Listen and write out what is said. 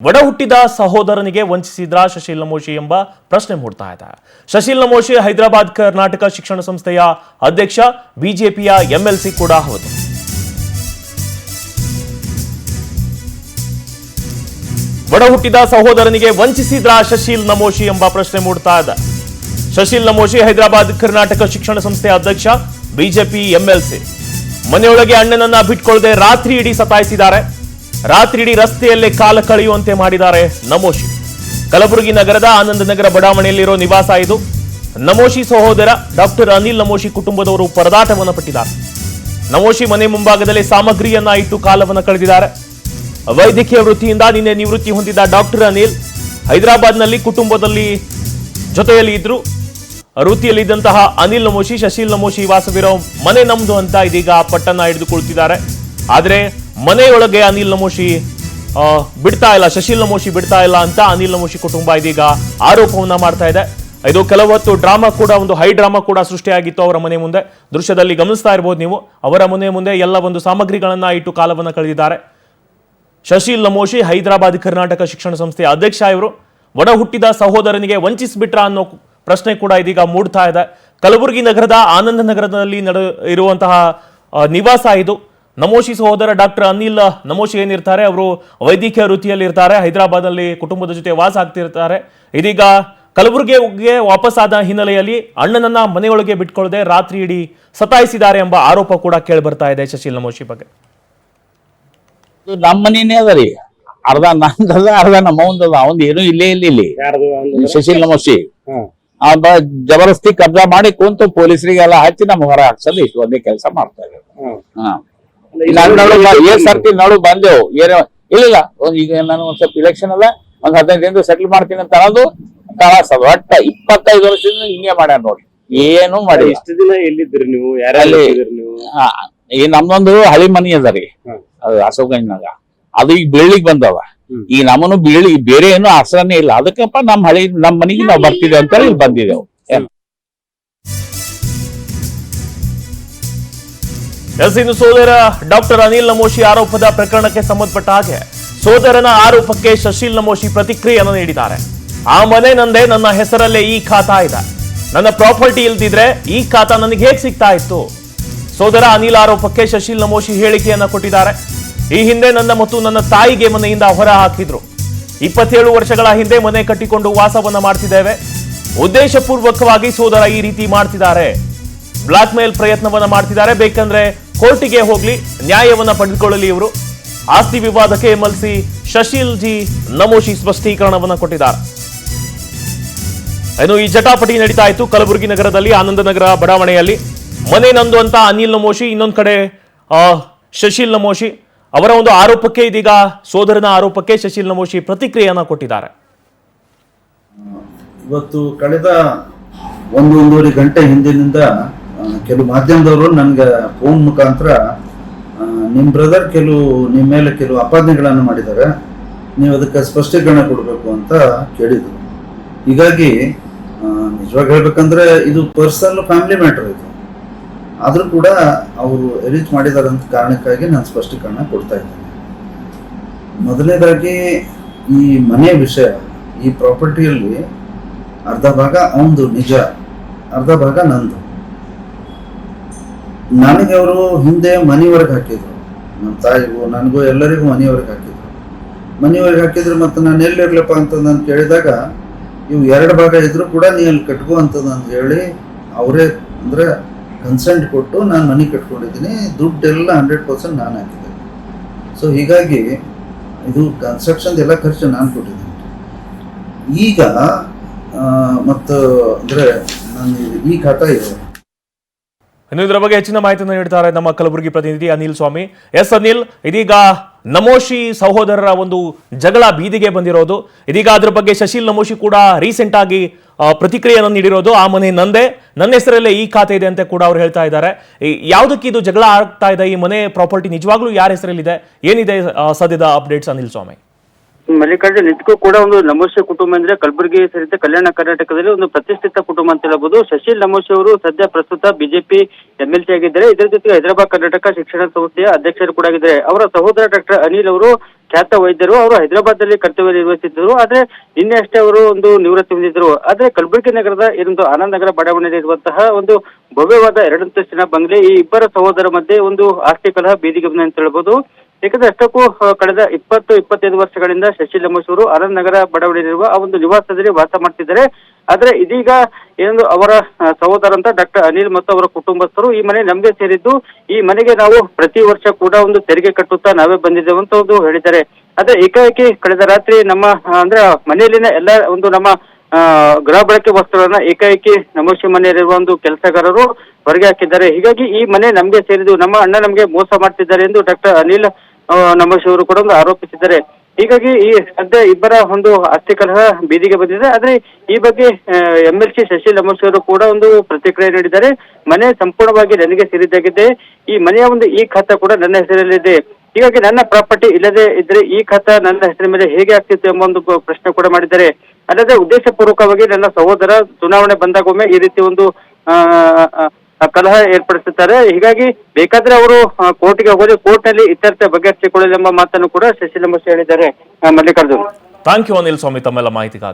ಒಡ ಹುಟ್ಟಿದ ಸಹೋದರನಿಗೆ ವಂಚಿಸಿದ್ರ ಶಶೀಲ್ ನಮೋಶಿ ಎಂಬ ಪ್ರಶ್ನೆ ಮೂಡ್ತಾ ಇದೆ. ಶಶೀಲ್ ನಮೋಶಿ ಹೈದರಾಬಾದ್ ಕರ್ನಾಟಕ ಶಿಕ್ಷಣ ಸಂಸ್ಥೆಯ ಅಧ್ಯಕ್ಷ, ಬಿಜೆಪಿಯ ಎಂಎಲ್ಸಿ ಕೂಡ ಹೌದು. ಒಡ ಹುಟ್ಟಿದ ಸಹೋದರನಿಗೆ ವಂಚಿಸಿದ್ರ ಶಶೀಲ್ ನಮೋಶಿ ಎಂಬ ಪ್ರಶ್ನೆ ಮೂಡ್ತಾ ಇದೆ. ಶಶೀಲ್ ನಮೋಶಿ ಹೈದರಾಬಾದ್ ಕರ್ನಾಟಕ ಶಿಕ್ಷಣ ಸಂಸ್ಥೆಯ ಅಧ್ಯಕ್ಷ, ಬಿಜೆಪಿ ಎಂಎಲ್ಸಿ. ಮನೆಯೊಳಗೆ ಅಣ್ಣನನ್ನ ಬಿಟ್ಕೊಳ್ಳದೆ ರಾತ್ರಿ ಇಡೀ ಸತಾಯಿಸಿದ್ದಾರೆ. ರಾತ್ರಿ ಇಡೀ ರಸ್ತೆಯಲ್ಲೇ ಕಾಲ ಕಳೆಯುವಂತೆ ಮಾಡಿದ್ದಾರೆ ನಮೋಶಿ. ಕಲಬುರಗಿ ನಗರದ ಆನಂದ ನಗರ ಬಡಾವಣೆಯಲ್ಲಿರೋ ನಿವಾಸ ಇದು. ನಮೋಶಿ ಸಹೋದರ ಡಾಕ್ಟರ್ ಅನಿಲ್ ನಮೋಶಿ ಕುಟುಂಬದವರು ಪರದಾಟವನ್ನು ಪಟ್ಟಿದ್ದಾರೆ. ನಮೋಶಿ ಮನೆ ಮುಂಭಾಗದಲ್ಲಿ ಸಾಮಗ್ರಿಯನ್ನ ಇಟ್ಟು ಕಾಲವನ್ನು ಕಳೆದಿದ್ದಾರೆ. ವೈದ್ಯಕೀಯ ವೃತ್ತಿಯಿಂದ ನಿನ್ನೆ ನಿವೃತ್ತಿ ಹೊಂದಿದ ಡಾಕ್ಟರ್ ಅನಿಲ್ ಹೈದರಾಬಾದ್ನಲ್ಲಿ ಕುಟುಂಬದಲ್ಲಿ ಜೊತೆಯಲ್ಲಿ ಇದ್ರು. ವೃತ್ತಿಯಲ್ಲಿದ್ದಂತಹ ಅನಿಲ್ ನಮೋಶಿ ಶಶೀಲ್ ನಮೋಶಿ ವಾಸವಿರೋ ಮನೆ ನಮ್ದು ಅಂತ ಇದೀಗ ಪಟ್ಟನ್ನ ಹಿಡಿದು ಕುಳಿತಿದ್ದಾರೆ. ಆದರೆ ಮನೆಯೊಳಗೆ ಅನಿಲ್ ನಮೋಶಿ ಬಿಡ್ತಾ ಇಲ್ಲ, ಶಶೀಲ್ ನಮೋಶಿ ಬಿಡ್ತಾ ಇಲ್ಲ ಅಂತ ಅನಿಲ್ ನಮೋಶಿ ಕುಟುಂಬ ಇದೀಗ ಆರೋಪವನ್ನ ಮಾಡ್ತಾ ಇದೆ. ಇದು ಕೆಲವು ಹೊತ್ತು ಡ್ರಾಮಾ ಕೂಡ, ಒಂದು ಹೈ ಡ್ರಾಮಾ ಕೂಡ ಸೃಷ್ಟಿಯಾಗಿತ್ತು ಅವರ ಮನೆ ಮುಂದೆ. ದೃಶ್ಯದಲ್ಲಿ ಗಮನಿಸ್ತಾ ಇರಬಹುದು ನೀವು. ಅವರ ಮನೆ ಮುಂದೆ ಎಲ್ಲ ಒಂದು ಸಾಮಗ್ರಿಗಳನ್ನ ಇಟ್ಟು ಕಾಲವನ್ನು ಕಳೆದಿದ್ದಾರೆ. ಶಶೀಲ್ ನಮೋಶಿ ಹೈದರಾಬಾದ್ ಕರ್ನಾಟಕ ಶಿಕ್ಷಣ ಸಂಸ್ಥೆಯ ಅಧ್ಯಕ್ಷ. ಇವರು ಒಡ ಹುಟ್ಟಿದ ಸಹೋದರನಿಗೆ ವಂಚಿಸಿಬಿಟ್ರ ಅನ್ನೋ ಪ್ರಶ್ನೆ ಕೂಡ ಇದೀಗ ಮೂಡ್ತಾ ಇದೆ. ಕಲಬುರಗಿ ನಗರದ ಆನಂದ ನಗರದಲ್ಲಿ ಇರುವಂತಹ ನಿವಾಸ ಇದು. ನಮೋಶಿ ಸಹೋದರ ಡಾಕ್ಟರ್ ಅನಿಲ್ ನಮೋಶಿ ಏನಿರ್ತಾರೆ, ಅವರು ವೈದ್ಯಕೀಯ ವೃತ್ತಿಯಲ್ಲಿ ಇರ್ತಾರೆ. ಹೈದರಾಬಾದ್ನಲ್ಲಿ ಕುಟುಂಬದ ಜೊತೆ ವಾಸ ಆಗ್ತಿರ್ತಾರೆ. ಇದೀಗ ಕಲಬುರಗಿಗೆ ವಾಪಸ್ ಆದ ಹಿನ್ನೆಲೆಯಲ್ಲಿ ಅಣ್ಣನನ್ನ ಮನೆಯೊಳಗೆ ಬಿಟ್ಕೊಳ್ಳದೆ ರಾತ್ರಿ ಇಡೀ ಸತಾಯಿಸಿದ್ದಾರೆ ಎಂಬ ಆರೋಪ ಕೂಡ ಕೇಳಿ ಬರ್ತಾ ಇದೆ ಶಶೀಲ್ ನಮೋಶಿ ಬಗ್ಗೆ. ನಮ್ಮ ಮನೇನೆ ಅದ ರೀ, ಅರ್ಧ ನಂದದ ಅರ್ಧ ನಮ್ಮವಂದದ. ಅವಂದ್ ಏನು ಇಲ್ಲೇ ಇಲ್ಲಿ ಶಶೀಲ್ ನಮೋಶಿ ಜಬರ್ದಸ್ತಿ ಕಬ್ಜಾ ಮಾಡಿ ಕುಂತು ಪೊಲೀಸರಿಗೆಲ್ಲ ಹಚ್ಚಿ ನಮ್ ಹೊರ ಹಾಕ್ಸಲು ಇಷ್ಟು ಒಂದೇ ಕೆಲಸ ಮಾಡ್ತಾ ಇದ್ದಾರೆ. ಸರ್ತಿ ನೋಡು ಬಂದೆವು ಇಲ್ಲ ಈಗ ನಾನು ಒಂದ್ ಸ್ವಲ್ಪ ಇಲೆಕ್ಷನ್ ಅದ, ಒಂದ್ 15 ದಿನ ಸೆಟ್ಲ್ ಮಾಡ್ತೀನಿ ಅಂತ ಅನ್ನೋದು ತರಾಸದ. ಒಟ್ಟ 25 ವರ್ಷದಿಂದ ಹಿಂಗೆ ಮಾಡ್ಯಾರ ನೋಡಿ, ಏನು ಮಾಡಿ. ಇಷ್ಟು ದಿನ ಎಲ್ಲಿದ್ರಿ ನೀವು? ಯಾರಲ್ಲಿ ಈ ನಮ್ದೊಂದು ಹಳಿ ಮನಿ ಅದ ರೀ, ಅದು ಅಶೋಕಗಂಜ್ನಾಗ. ಅದು ಈಗ ಬೀಳಿಗ್ ಬಂದವ. ಈಗ ನಮ್ಮನು ಬೀಳಿ ಬೇರೆ ಏನು ಆಸರನೇ ಇಲ್ಲ. ಅದಕ್ಕಪ್ಪ ನಮ್ ಮನೆಗೆ ನಾವು ಬರ್ತಿದ್ದೇವೆ ಅಂತ ಇಲ್ಲಿ ಬಂದಿದ್ದೆವು. ಇನ್ನು ಸೋದರ ಡಾಕ್ಟರ್ ಅನಿಲ್ ನಮೋಶಿ ಆರೋಪದ ಪ್ರಕರಣಕ್ಕೆ ಸಂಬಂಧಪಟ್ಟ ಹಾಗೆ ಸೋದರನ ಆರೋಪಕ್ಕೆ ಶಶೀಲ್ ನಮೋಶಿ ಪ್ರತಿಕ್ರಿಯೆಯನ್ನು ನೀಡಿದ್ದಾರೆ. ಆ ಮನೆ ನಂದೇ, ನನ್ನ ಹೆಸರಲ್ಲೇ ಈ ಖಾತಾ ಇದೆ, ನನ್ನ ಪ್ರಾಪರ್ಟಿ ಇಲ್ದಿದ್ರೆ ಈ ಖಾತಾ ನನಗೆ ಹೇಗೆ ಸಿಗ್ತಾ ಇತ್ತು? ಸೋದರ ಅನಿಲ್ ಆರೋಪಕ್ಕೆ ಶಶೀಲ್ ನಮೋಶಿ ಹೇಳಿಕೆಯನ್ನ ಕೊಟ್ಟಿದ್ದಾರೆ. ಈ ಹಿಂದೆ ನನ್ನ ಮತ್ತು ನನ್ನ ತಾಯಿಗೆ ಮನೆಯಿಂದ ಹೊರ ಹಾಕಿದ್ರು. 27 ವರ್ಷಗಳ ಹಿಂದೆ ಮನೆ ಕಟ್ಟಿಕೊಂಡು ವಾಸವನ್ನ ಮಾಡ್ತಿದ್ದೇವೆ. ಉದ್ದೇಶಪೂರ್ವಕವಾಗಿ ಸೋದರ ಈ ರೀತಿ ಮಾಡ್ತಿದ್ದಾರೆ. ಬ್ಲಾಕ್ ಮೇಲ್ ಪ್ರಯತ್ನವನ್ನ ಮಾಡ್ತಿದ್ದಾರೆ. ಬೇಕಂದ್ರೆ ಕೋರ್ಟಿಗೆ ಹೋಗ್ಲಿ, ನ್ಯಾಯವನ್ನ ಪಡೆದುಕೊಳ್ಳಲಿ ಇವರು. ಆಸ್ತಿ ವಿವಾದಕ್ಕೆ ಎಂಎಲ್ಸಿ ಶಶೀಲ್ ಜಿ ನಮೋಶಿ ಸ್ಪಷ್ಟೀಕರಣವನ್ನ ಕೊಟ್ಟಿದ್ದಾರೆ. ಇನ್ನು ಈ ಜಟಾಪಟಿ ನಡೀತಾ ಇತ್ತು ಕಲಬುರಗಿ ನಗರದಲ್ಲಿ ಆನಂದ ನಗರ ಬಡಾವಣೆಯಲ್ಲಿ. ಮನೆ ನಂದು ಅಂತ ಅನಿಲ್ ನಮೋಶಿ, ಇನ್ನೊಂದ್ ಕಡೆ ಶಶೀಲ್ ನಮೋಶಿ. ಅವರ ಒಂದು ಆರೋಪಕ್ಕೆ ಇದೀಗ ಸೋದರನ ಆರೋಪಕ್ಕೆ ಶಶೀಲ್ ನಮೋಶಿ ಪ್ರತಿಕ್ರಿಯೆಯನ್ನ ಕೊಟ್ಟಿದ್ದಾರೆ. ಇವತ್ತು ಕಳೆದ ಒಂದೂವರೆ ಗಂಟೆ ಹಿಂದಿನಿಂದ ಕೆಲವು ಮಾಧ್ಯಮದವರು ನನ್ಗೆ ಫೋನ್ ಮುಖಾಂತರ ನಿಮ್ಮ ಬ್ರದರ್ ನಿಮ್ಮ ಮೇಲೆ ಕೆಲವು ಆಪಾದನೆಗಳನ್ನು ಮಾಡಿದ್ದಾರೆ, ನೀವು ಅದಕ್ಕೆ ಸ್ಪಷ್ಟೀಕರಣ ಕೊಡಬೇಕು ಅಂತ ಕೇಳಿದರು. ಹೀಗಾಗಿ ನಿಜವಾಗಿ ಹೇಳ್ಬೇಕಂದ್ರೆ ಇದು ಪರ್ಸನಲ್ ಫ್ಯಾಮಿಲಿ ಮ್ಯಾಟರ್ ಇದು. ಆದರೂ ಕೂಡ ಅವರು ಅರೇಂಜ್ ಮಾಡಿದ್ದಾರೆ ಅಂತ ಕಾರಣಕ್ಕಾಗಿ ನಾನು ಸ್ಪಷ್ಟೀಕರಣ ಕೊಡ್ತಾ ಇದ್ದೇನೆ. ಮೊದಲನೇದಾಗಿ ಈ ಮನೆ ವಿಷಯ, ಈ ಪ್ರಾಪರ್ಟಿಯಲ್ಲಿ ಅರ್ಧ ಭಾಗ ಅವನದು ನಿಜ, ಅರ್ಧ ಭಾಗ ನಂದು. ನನಗೆ ಅವರು ಹಿಂದೆ ಮನೆವರೆಗೆ ಹಾಕಿದ್ರು, ನಮ್ಮ ತಾಯಿಗೂ ನನಗೂ ಎಲ್ಲರಿಗೂ ಮನೆವರೆಗೆ ಹಾಕಿದ್ರು. ಮತ್ತು ನಾನು ಎಲ್ಲಿರ್ಲಪ್ಪ ಅಂತ ನಾನು ಕೇಳಿದಾಗ ಇವು 2 ಭಾಗ ಇದ್ರೂ ಕೂಡ ನೀ ಅಲ್ಲಿ ಕಟ್ಕೋ ಅಂತದ್ದು ಅಂತ ಹೇಳಿ ಅವರೇ ಅಂದರೆ ಕನ್ಸೆಂಟ್ ಕೊಟ್ಟು ನಾನು ಮನೆ ಕಟ್ಕೊಂಡಿದ್ದೀನಿ. ದುಡ್ಡೆಲ್ಲ 100% ನಾನು ಹಾಕಿದ್ದೆ. ಸೊ ಹೀಗಾಗಿ ಇದು ಕನ್ಸ್ಟ್ರಕ್ಷನ್ ಎಲ್ಲ ಖರ್ಚು ನಾನು ಕೊಟ್ಟಿದ್ದೀನಿ. ಈಗ ಮತ್ತು ಅಂದರೆ ನಾನು ಈ ಖಾತಾ ಇದೆ. ಇನ್ನು ಇದರ ಬಗ್ಗೆ ಹೆಚ್ಚಿನ ಮಾಹಿತಿಯನ್ನು ನೀಡ್ತಾರೆ ನಮ್ಮ ಕಲಬುರಗಿ ಪ್ರತಿನಿಧಿ ಅನಿಲ್ ಸ್ವಾಮಿ. ಎಸ್ ಅನಿಲ್, ಇದೀಗ ನಮೋಶಿ ಸಹೋದರರ ಒಂದು ಜಗಳ ಬೀದಿಗೆ ಬಂದಿರೋದು. ಇದೀಗ ಅದ್ರ ಬಗ್ಗೆ ಶಶೀಲ್ ನಮೋಶಿ ಕೂಡ ರೀಸೆಂಟ್ ಆಗಿ ಪ್ರತಿಕ್ರಿಯೆಯನ್ನು ನೀಡಿರೋದು. ಆ ಮನೆ ನಂದೇ, ನನ್ನ ಹೆಸರಲ್ಲೇ ಈ ಖಾತೆ ಇದೆ ಅಂತ ಕೂಡ ಅವ್ರು ಹೇಳ್ತಾ ಇದ್ದಾರೆ. ಯಾವುದಕ್ಕೆ ಇದು ಜಗಳ ಆಗ್ತಾ ಇದೆ? ಈ ಮನೆ ಪ್ರಾಪರ್ಟಿ ನಿಜವಾಗ್ಲೂ ಯಾರ ಹೆಸರಲ್ಲಿದೆ? ಏನಿದೆ ಸದ್ಯದ ಅಪ್ಡೇಟ್ಸ್ ಅನಿಲ್ ಸ್ವಾಮಿ? ಮಲ್ಲಿಕಾರ್ಜುನ್ ನಿಜಕ್ಕೂ ಕೂಡ ಒಂದು ನಮೋಶಿ ಕುಟುಂಬ ಅಂದ್ರೆ ಕಲಬುರಗಿ ಸೇರಿದಂತೆ ಕಲ್ಯಾಣ ಕರ್ನಾಟಕದಲ್ಲಿ ಒಂದು ಪ್ರತಿಷ್ಠಿತ ಕುಟುಂಬ ಅಂತ ಹೇಳ್ಬೋದು. ಶಶೀಲ್ ನಮೋಶಿ ಅವರು ಸದ್ಯ ಪ್ರಸ್ತುತ ಬಿಜೆಪಿ MLC ಆಗಿದ್ದಾರೆ. ಇದರ ಜೊತೆಗೆ ಹೈದರಾಬಾದ್ ಕರ್ನಾಟಕ ಶಿಕ್ಷಣ ಸಂಸ್ಥೆಯ ಅಧ್ಯಕ್ಷರು ಕೂಡ ಆಗಿದ್ದಾರೆ. ಅವರ ಸಹೋದರ ಡಾಕ್ಟರ್ ಅನಿಲ್ ಅವರು ಖ್ಯಾತ ವೈದ್ಯರು. ಅವರು ಹೈದರಾಬಾದ್ ನಲ್ಲಿ ಕರ್ತವ್ಯ ನಿರ್ವಹಿಸಿದ್ದರು. ಆದ್ರೆ ನಿನ್ನೆ ಅಷ್ಟೇ ಅವರು ಒಂದು ನಿವೃತ್ತಿ ಹೊಂದಿದ್ರು. ಆದ್ರೆ ಕಲಬುರಗಿ ನಗರದ ಇದೊಂದು ಆನಂದ್ ನಗರ ಬಡಾವಣೆಯಲ್ಲಿ ಇರುವಂತಹ ಒಂದು ಭವ್ಯವಾದ 2 ಅಂತಸ್ತಿನ ಬಂಗ್ಲೆ, ಈ ಇಬ್ಬರ ಸಹೋದರ ಮಧ್ಯೆ ಒಂದು ಆಸ್ತಿ ಕಲಹ ಬೀದಿಗೆ ಬಂದ ಅಂತ ಹೇಳ್ಬೋದು. ಯಾಕಂದ್ರೆ ಅಷ್ಟಕ್ಕೂ ಕಳೆದ 20-25 ವರ್ಷಗಳಿಂದ ಶಶೀಲ್ ನಮೋಶಿ ಅವರು ಆನಂದ್ ನಗರ ಬಡಾವಣೆಯಲ್ಲಿರುವ ಆ ಒಂದು ನಿವಾಸದಲ್ಲಿ ವಾಸ ಮಾಡ್ತಿದ್ದಾರೆ. ಆದ್ರೆ ಇದೀಗ ಏನು ಅವರ ಸಹೋದರ ಅಂತ ಡಾಕ್ಟರ್ ಅನಿಲ್ ಮತ್ತು ಅವರ ಕುಟುಂಬಸ್ಥರು ಈ ಮನೆ ನಮಗೆ ಸೇರಿದ್ದು, ಈ ಮನೆಗೆ ನಾವು ಪ್ರತಿ ವರ್ಷ ಕೂಡ ಒಂದು ತೆರಿಗೆ ಕಟ್ಟುತ್ತಾ ನಾವೇ ಬಂದಿದ್ದೇವೆ ಅಂತ ಒಂದು ಹೇಳಿದ್ದಾರೆ. ಆದ್ರೆ ಏಕಾಏಕಿ ಕಳೆದ ರಾತ್ರಿ ನಮ್ಮ ಅಂದ್ರೆ ಮನೆಯಲ್ಲಿನ ಎಲ್ಲ ಒಂದು ನಮ್ಮ ಗೃಹ ಬಳಕೆ ವಸ್ತುಗಳನ್ನ ಏಕಾಏಕಿ ನಮೋಶಿ ಮನೆಯಲ್ಲಿರುವ ಒಂದು ಕೆಲಸಗಾರರು ಹೊರಗೆ ಹಾಕಿದ್ದಾರೆ. ಹೀಗಾಗಿ ಈ ಮನೆ ನಮಗೆ ಸೇರಿದ್ದು, ನಮ್ಮ ಅಣ್ಣ ನಮಗೆ ಮೋಸ ಮಾಡ್ತಿದ್ದಾರೆ ಎಂದು ಡಾಕ್ಟರ್ ಅನಿಲ್ ನಮೋಶಿ ಅವರು ಕೂಡ ಒಂದು ಆರೋಪಿಸಿದ್ದಾರೆ. ಹೀಗಾಗಿ ಈ ಸದ್ಯ ಇಬ್ಬರ ಒಂದು ಆಸ್ತಿ ಕಲಹ ಬೀದಿಗೆ ಬಂದಿದೆ. ಆದ್ರೆ ಈ ಬಗ್ಗೆ MLC ಶಶೀಲ್ ನಮೋಶಿ ಅವರು ಕೂಡ ಒಂದು ಪ್ರತಿಕ್ರಿಯೆ ನೀಡಿದ್ದಾರೆ. ಮನೆ ಸಂಪೂರ್ಣವಾಗಿ ನನಗೆ ಸೇರಿದ್ದಾಗಿದೆ. ಈ ಮನೆಯ ಒಂದು ಈ ಖಾತಾ ಕೂಡ ನನ್ನ ಹೆಸರಲ್ಲಿದೆ. ಹೀಗಾಗಿ ನನ್ನ ಪ್ರಾಪರ್ಟಿ ಇಲ್ಲದೆ ಇದ್ರೆ ಈ ಖಾತಾ ನನ್ನ ಹೆಸರಿನ ಮೇಲೆ ಹೇಗೆ ಆಗ್ತಿತ್ತು ಎಂಬ ಒಂದು ಪ್ರಶ್ನೆ ಕೂಡ ಮಾಡಿದ್ದಾರೆ. ಅಲ್ಲದೆ ಉದ್ದೇಶಪೂರ್ವಕವಾಗಿ ನನ್ನ ಸಹೋದರ ಚುನಾವಣೆ ಬಂದಾಗೊಮ್ಮೆ ಈ ರೀತಿ ಒಂದು ಕಲಹ ಏರ್ಪಡಿಸುತ್ತಾರೆ. ಹೀಗಾಗಿ ಬೇಕಾದ್ರೆ ಅವರು ಕೋರ್ಟ್ಗೆ ಹೋಗಿ ಕೋರ್ಟ್ನಲ್ಲಿ ಇತ್ಯರ್ಥ ಬಗೆಹರಿಸಿಕೊಳ್ಳಲೆಂಬ ಮಾತನ್ನು ಕೂಡ ಶಶೀಲ್ ನಮೋಶಿ ಹೇಳಿದ್ದಾರೆ. ಮಲ್ಲಿಕಾರ್ಜುನ್, ಥ್ಯಾಂಕ್ ಯು ಅನಿಲ್ ಸ್ವಾಮಿ ತಮ್ಮೆಲ್ಲ ಮಾಹಿತಿಗಾಗಿ.